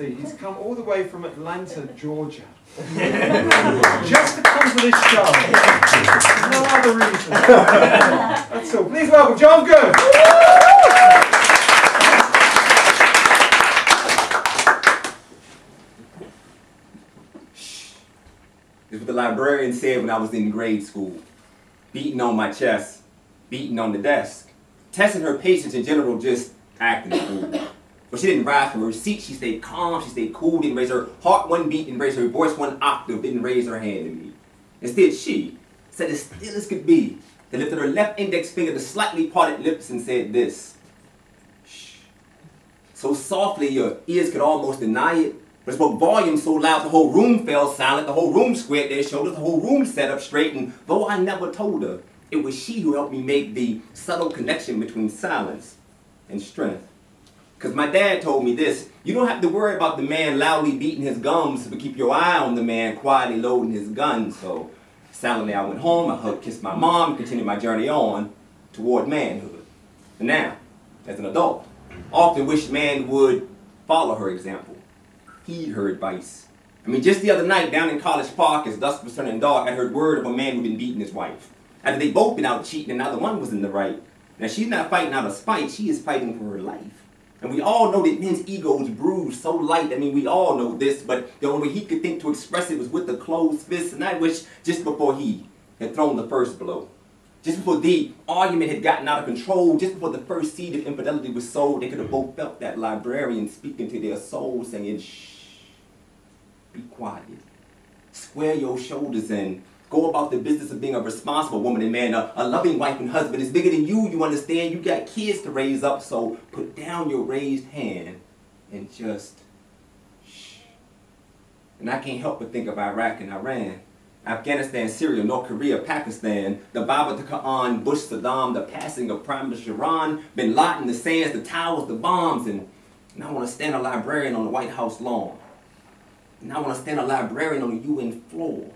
honestly, he's come all the way from Atlanta, Georgia, just to come to this show. No other reason. That's all. Please welcome Jon Goode. This is what the librarian said when I was in grade school. Beating on my chest, beating on the desk, testing her patience in general, just acting a fool. But she didn't rise from her seat, she stayed calm, she stayed cool, didn't raise her heart one beat, didn't raise her voice one octave, didn't raise her hand at me. Instead, she said as still as could be, then lifted her left index finger to slightly parted lips and said this. Shh. So softly your ears could almost deny it, but it spoke volume so loud the whole room fell silent, the whole room squared their shoulders, the whole room sat up straight, and though I never told her, it was she who helped me make the subtle connection between silence and strength. Because my dad told me this, you don't have to worry about the man loudly beating his gums, but keep your eye on the man quietly loading his gun. So silently I went home, I hugged, kissed my mom, and continued my journey on toward manhood. And now, as an adult, I often wish man would follow her example, heed her advice. I mean, just the other night down in College Park, as dusk was turning dark, I heard word of a man who'd been beating his wife. After they both been out cheating and neither one was in the right. Now she's not fighting out of spite, she is fighting for her life. And we all know that men's egos bruise so light. I mean, we all know this, but the only way he could think to express it was with the closed fist. And I wish just before he had thrown the first blow, just before the argument had gotten out of control, just before the first seed of infidelity was sowed, they could have both felt that librarian speaking to their souls, saying, shh, be quiet, square your shoulders and go about the business of being a responsible woman and man, a loving wife and husband. It's bigger than you understand. You got kids to raise up, so put down your raised hand and just shh. And I can't help but think of Iraq and Iran, Afghanistan, Syria, North Korea, Pakistan, the Bible, the Quran, Bush, Saddam, the passing of Prime Minister Iran, Bin Laden, the sands, the towers, the bombs, and I want to stand a librarian on the White House lawn. And I want to stand a librarian on the UN floor.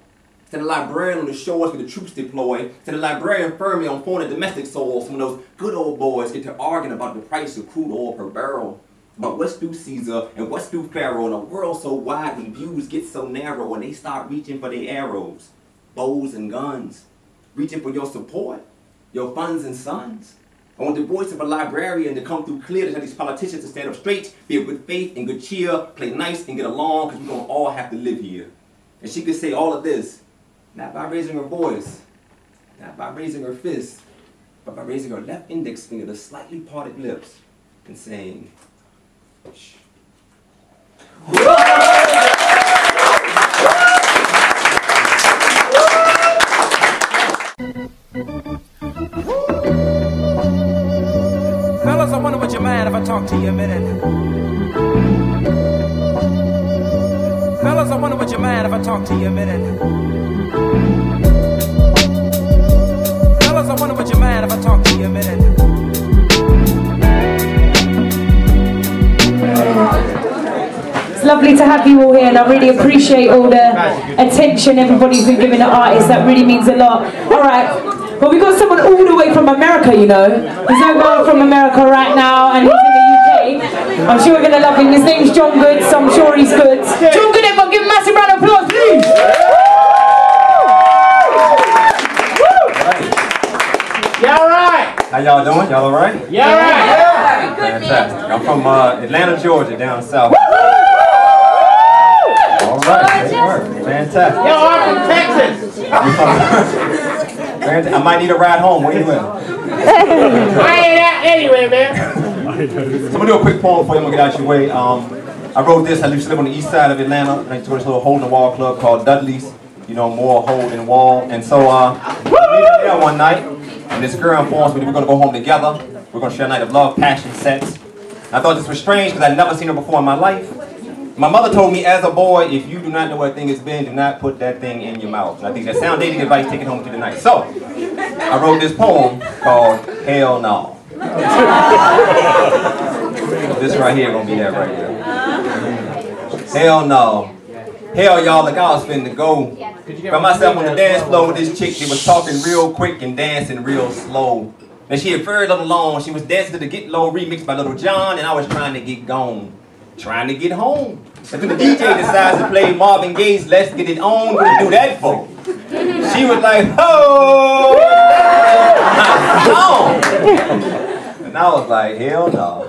Stand a librarian on the shores where the troops deploy. Stand a librarian firmly on foreign and domestic soils when those good old boys get to arguing about the price of crude oil per barrel, about what's due Caesar and what's due Pharaoh in a world so wide when views get so narrow and they start reaching for their arrows, bows and guns, reaching for your support, your funds and sons. I want the voice of a librarian to come through clear to tell these politicians to stand up straight, be of good faith and good cheer, play nice and get along, because we're going to all have to live here. And she could say all of this, not by raising her voice, not by raising her fist, but by raising her left index finger to slightly parted lips and saying, shh. Fellas, I wonder what you mind if I talk to you a minute. Fellas, I wonder what you mind if I talk to you a minute. Fellas, I wonder what you mind if I talk to you a minute. It's lovely to have you all here, and I really appreciate all the attention everybody's been giving the artists. That really means a lot. All right, well, we've got someone all the way from America, you know. There's no girl from America right now, and he's in the UK. I'm sure we're going to love him. His name's Jon Goode, so I'm sure he's good. Jon Goode, everyone give him a massive round of applause, please. Y'all right? How y'all doing? Y'all alright? Y'all right? Yeah. Fantastic. I'm from Atlanta, Georgia, down south. Alright, good work. Fantastic. Y'all are from Texas. I might need a ride home. Where you at? I ain't out anyway, man. So I'm gonna do a quick poem for you. I'm gonna get out your way. I wrote this. I used to live on the east side of Atlanta, next to this little hole in the wall club called Dudley's. You know, more hole than wall. And so we were there one night, and this girl informs me that we're gonna go home together. We're gonna share a night of love, passion, sex. I thought this was strange because I'd never seen her before in my life. My mother told me as a boy, if you do not know what a thing has been, do not put that thing in your mouth. And I think that's sound dating advice, take it home through the night. So, I wrote this poem called Hell No. This right here gonna be that right here. Hell no. Hell y'all, like I was finna go. Found myself on the dance floor with this chick that was talking real quick and dancing real slow. And she had very little long. She was dancing to the Get Low remix by Little John, and I was trying to get gone. Trying to get home. And then the DJ decides to play Marvin Gaye's Let's Get It On. What do you do that for? She was like, oh, and I was like, hell no.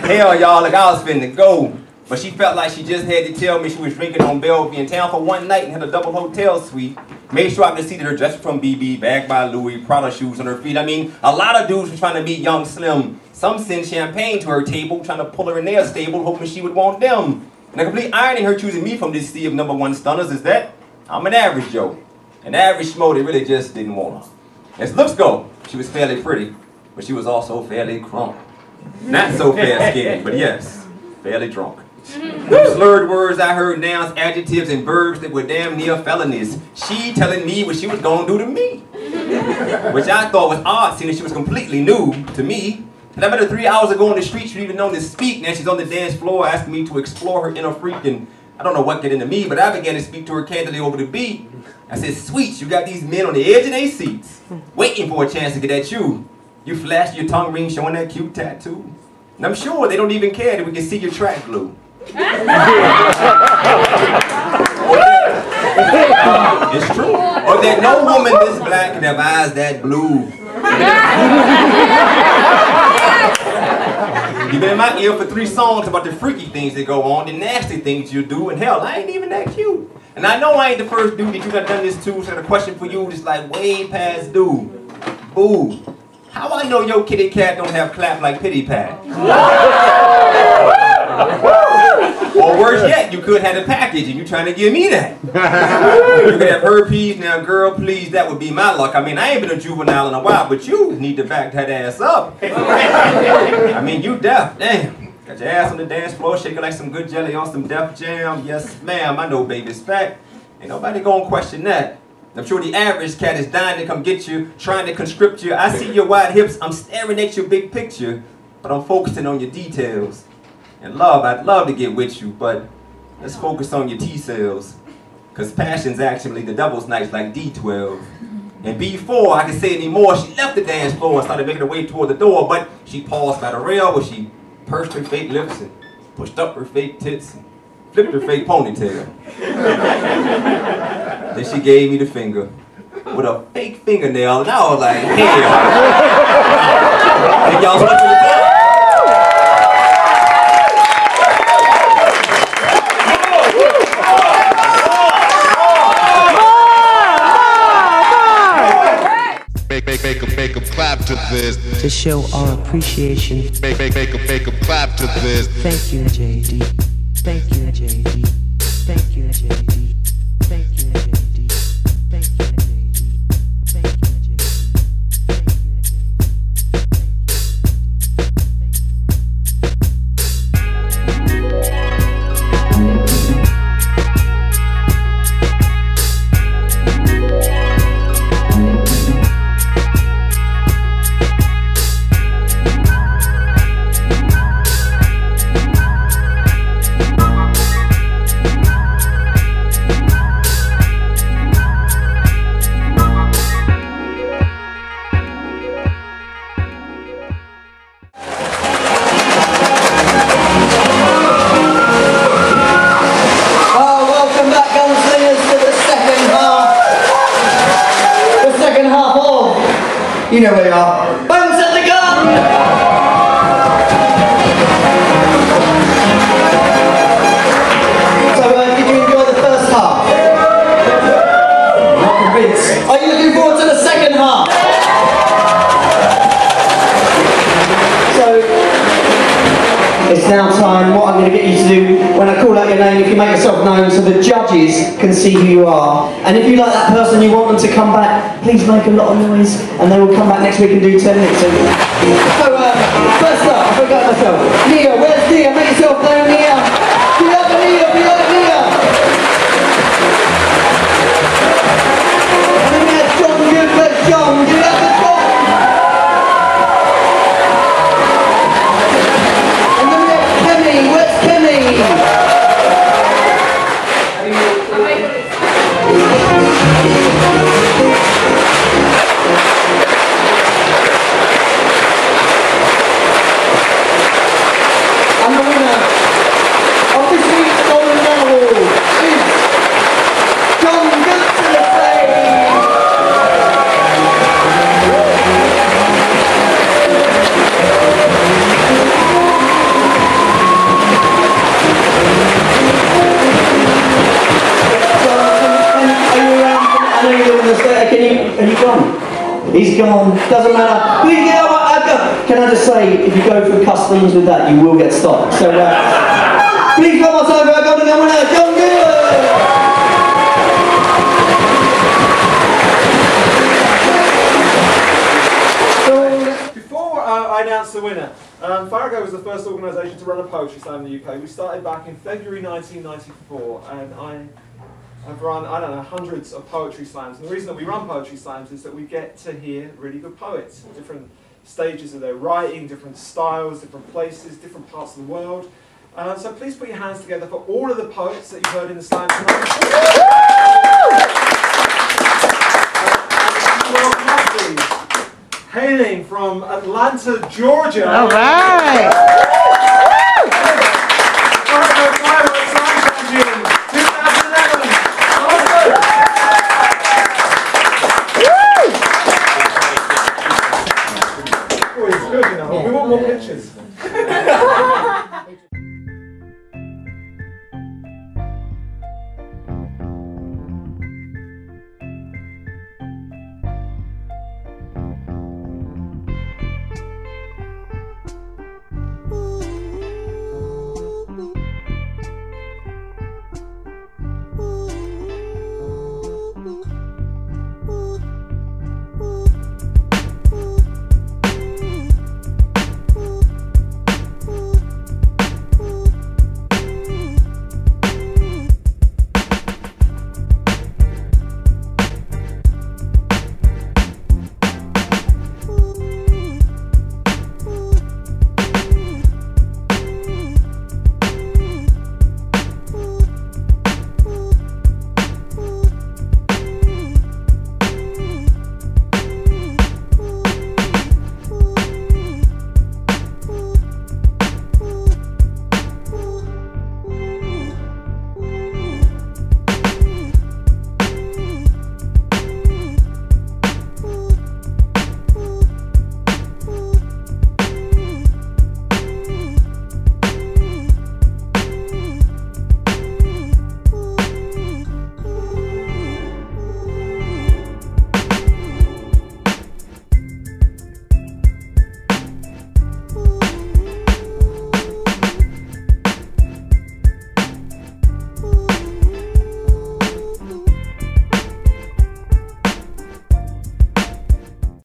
Hell, y'all, like I was finna go. But she felt like she just had to tell me she was drinking on Bellevue in town for one night and had a double hotel suite. Made sure I could see that her dress was from BB, bag by Louis, Prada shoes on her feet. I mean, a lot of dudes were trying to meet young Slim. Some sent champagne to her table, trying to pull her in their stable, hoping she would want them. And the complete irony her choosing me from this sea of #1 stunners is that I'm an average Joe. An average schmo that really just didn't want her. As looks go, she was fairly pretty, but she was also fairly crunk. Not so fair-skinned, but yes, fairly drunk. Those slurred words I heard, nouns, adjectives, and verbs that were damn near felonies. She telling me what she was gonna do to me. Which I thought was odd, seeing that she was completely new to me. And I met her 3 hours ago on the street, she didn't even know to speak. Now she's on the dance floor asking me to explore her inner freak, and I don't know what get into me, but I began to speak to her candidly over the beat. I said, sweet, you got these men on the edge of their seats, waiting for a chance to get at you. You flashed your tongue ring showing that cute tattoo. And I'm sure they don't even care that we can see your track glue. It's true. Or that no woman this black can have eyes that blue. You've been in my ear for 3 songs about the freaky things that go on, the nasty things you do, and hell, I ain't even that cute. And I know I ain't the first dude that you done this to, so I got a question for you that's like way past due. Boo. How I know your kitty cat don't have clap like Pity Pat? Or worse yet, you could have a package and you trying to give me that. You could have herpes, now girl, please, that would be my luck. I mean, I ain't been a juvenile in a while, but you need to back that ass up. I mean, you deaf, damn. Got your ass on the dance floor, shaking like some good jelly on some Def Jam. Yes, ma'am, I know baby's fat. Ain't nobody gonna question that. I'm sure the average cat is dying to come get you, trying to conscript you. I see your wide hips, I'm staring at your big picture, but I'm focusing on your details. And love, I'd love to get with you, but let's focus on your T-cells. Cause passion's actually the devil's nights like D12. And before I could say anymore, she left the dance floor and started making her way toward the door, but she paused by the rail where she pursed her fake lips and pushed up her fake tits and flipped her fake ponytail. Then she gave me the finger with a fake fingernail, and I was like, hell. Think y'all stuck in the time? Make 'em clap to this. To show our appreciation. Make 'em clap to this. Thank you, JD. Thank you, JD. Thank you, JD. Thank you, JD. Thank you, JD. Thank you, JD. You know where you are. Bones at the gun! So, did you enjoy the first half? Not convinced. Are you looking forward to the second half? So, it's now time. What I'm going to get you to do when I call out your name, if you make yourself known so the judges can see who you are. And if you like that person, you want them to come back, please make a lot of noise and they will come back next week and do 10 minutes. So, first up, I forgot myself. Nia, where's Nia? Make yourself known, Nia. Be like Nia, be like Nia. And then there's Jon Goode, where's Jon? Do you like the Jon? And then there's Kemi, where's Kemi? And the winner gone. He's gone. Doesn't matter. Can I just say, if you go through customs with that, you will get stopped. So, please come on over. I've got to go winner, Jon So, before I announce the winner, Farrago was the first organisation to run a poetry slam in the UK. We started back in February 1994, and I've run, I don't know, hundreds of poetry slams. And the reason that we run poetry slams is that we get to hear really good poets, different stages of their writing, different styles, different places, different parts of the world. So please put your hands together for all of the poets that you've heard in the slam tonight. Hailing from Atlanta, Georgia. All right.